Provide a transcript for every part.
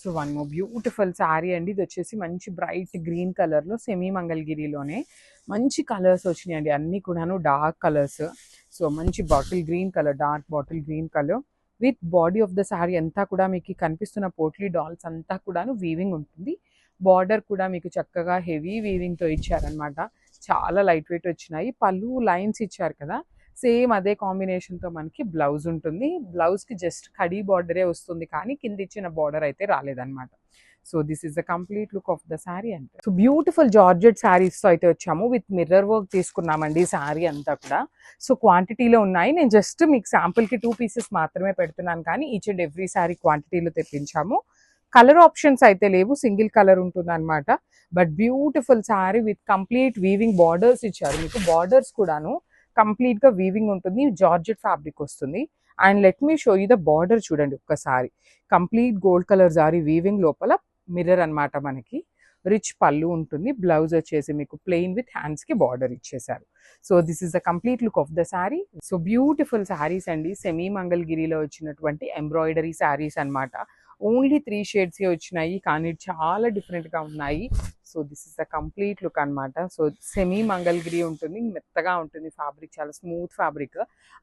So one more beautiful sari అండి. ఇది వచ్చేసి మంచి బ్రైట్ గ్రీన్ కలర్లో సెమీ మంగళగిరిలోనే మంచి కలర్స్ వచ్చినాయండి. అన్నీ కూడాను డార్క్ కలర్స్. సో మంచి bottle green colour, dark bottle green colour with body of the sari అంతా కూడా మీకు కనిపిస్తున్న పోట్లీ డాల్స్ అంతా కూడాను వీవింగ్ ఉంటుంది. బార్డర్ కూడా మీకు చక్కగా హెవీ వీవింగ్తో ఇచ్చారనమాట. చాలా లైట్ వెయిట్ వచ్చినాయి. పళ్ళు లైన్స్ ఇచ్చారు కదా, సేమ్ అదే కాంబినేషన్తో మనకి బ్లౌజ్ ఉంటుంది. బ్లౌజ్కి జస్ట్ కడీ బార్డరే వస్తుంది, కానీ కింద ఇచ్చిన బార్డర్ అయితే రాలేదన్నమాట. So this is the complete look of the sari అంటే. సో బ్యూటిఫుల్ జార్జెట్ శారీస్తో అయితే వచ్చాము. విత్ మిర్రర్ వర్క్ తీసుకున్నామండి శారీ అంతా కూడా. సో క్వాంటిటీలో ఉన్నాయి. నేను జస్ట్ మీకు శాంపుల్కి 2 పీసెస్ మాత్రమే పెడుతున్నాను, కానీ ఈచ్ అండ్ ఎవ్రీ శారీ క్వాంటిటీలో తెప్పించాము. కలర్ ఆప్షన్స్ అయితే లేవు, సింగిల్ కలర్ ఉంటుంది అనమాట. But beautiful sari with complete weaving borders ఇచ్చారు. మీకు బార్డర్స్ కూడాను కంప్లీట్గా వీవింగ్ ఉంటుంది. జార్జెట్ ఫ్యాబ్రిక్ వస్తుంది. And let me show you the border చూడండి ఒక్కసారి. కంప్లీట్ గోల్డ్ కలర్ జారీ వీవింగ్, లోపల మిర్రర్ అనమాట. మనకి రిచ్ పళ్ళు ఉంటుంది. బ్లౌజ్ వచ్చేసి మీకు ప్లెయిన్ విత్ హ్యాండ్స్కి బార్డర్ ఇచ్చేసారు. So this is the complete look of the sari. So beautiful saris అండి. సెమీ మంగళగిరిలో వచ్చినటువంటి ఎంబ్రాయిడరీ శారీస్ అనమాట. ఓన్లీ 3 షేడ్సే వచ్చినాయి, కానీ చాలా డిఫరెంట్గా ఉన్నాయి. So this is the complete look అనమాట. సో సెమీ మంగళగిరి ఉంటుంది, మెత్తగా ఉంటుంది ఫ్యాబ్రిక్, చాలా స్మూత్ ఫ్యాబ్రిక్.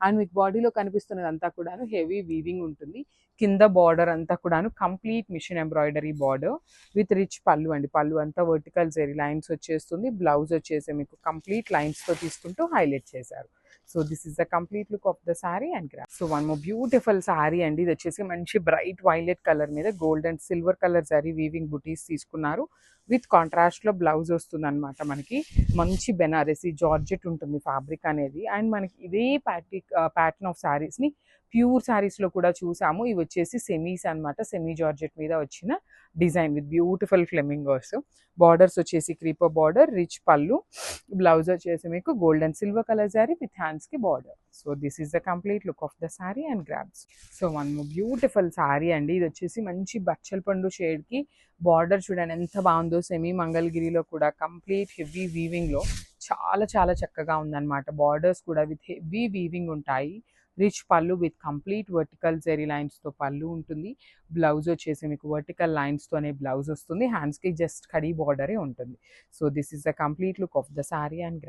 అండ్ మీకు బాడీలో కనిపిస్తున్నది అంతా కూడాను హెవీ వీవింగ్ ఉంటుంది. కింద బార్డర్ అంతా కూడాను complete machine embroidery border with rich పళ్ళు అండి. పళ్ళు అంతా వర్టికల్ జెరీ లైన్స్ వచ్చేస్తుంది. బ్లౌజ్ వచ్చేసి మీకు కంప్లీట్ లైన్స్తో తీసుకుంటూ హైలైట్ చేశారు. So this is the complete look of the sari and గ్రాఫ్. So one more beautiful sari అండి. ఇది వచ్చేసి మంచి బ్రైట్ వైలెట్ కలర్ మీద గోల్డ్ అండ్ సిల్వర్ కలర్ జరీ వీవింగ్ బుటీస్ తీసుకున్నారు. విత్ కాంట్రాస్ట్లో బ్లౌజ్ వస్తుంది అనమాట. మనకి మంచి బెనారసీ జార్జెట్ ఉంటుంది ఫ్యాబ్రిక్ అనేది. అండ్ మనకి ఇదే ప్యాటర్న్ ఆఫ్ శారీస్ని ప్యూర్ శారీస్లో కూడా చూసాము. ఇవి వచ్చేసి సెమీస్ అనమాట. సెమీ జార్జెట్ మీద వచ్చిన design with beautiful flamingos. Borders వచ్చేసి creeper border, rich pallu, blouse వచ్చేసి మీకు gold and silver colour sari with హ్యాండ్స్కి border. So this is the complete look of the sari and grabs. So one beautiful sari అండి. ఇది వచ్చేసి మంచి బచ్చల పండు షేడ్కి బార్డర్ చూడండి ఎంత బాగుందో. సెమీ మంగళగిరిలో కూడా కంప్లీట్ హెవీ వీవింగ్లో చాలా చాలా చక్కగా ఉందన్నమాట. బార్డర్స్ కూడా విత్ హెవీ వీవింగ్ ఉంటాయి. రిచ్ పళ్ళు విత్ కంప్లీట్ వర్టికల్ జెరీ లైన్స్తో పళ్ళు ఉంటుంది. బ్లౌజ్ వచ్చేసి మీకు వర్టికల్ లైన్స్తోనే బ్లౌజ్ వస్తుంది. హ్యాండ్స్కి జస్ట్ కడీ బార్డరే ఉంటుంది. So this is the complete look of the sari and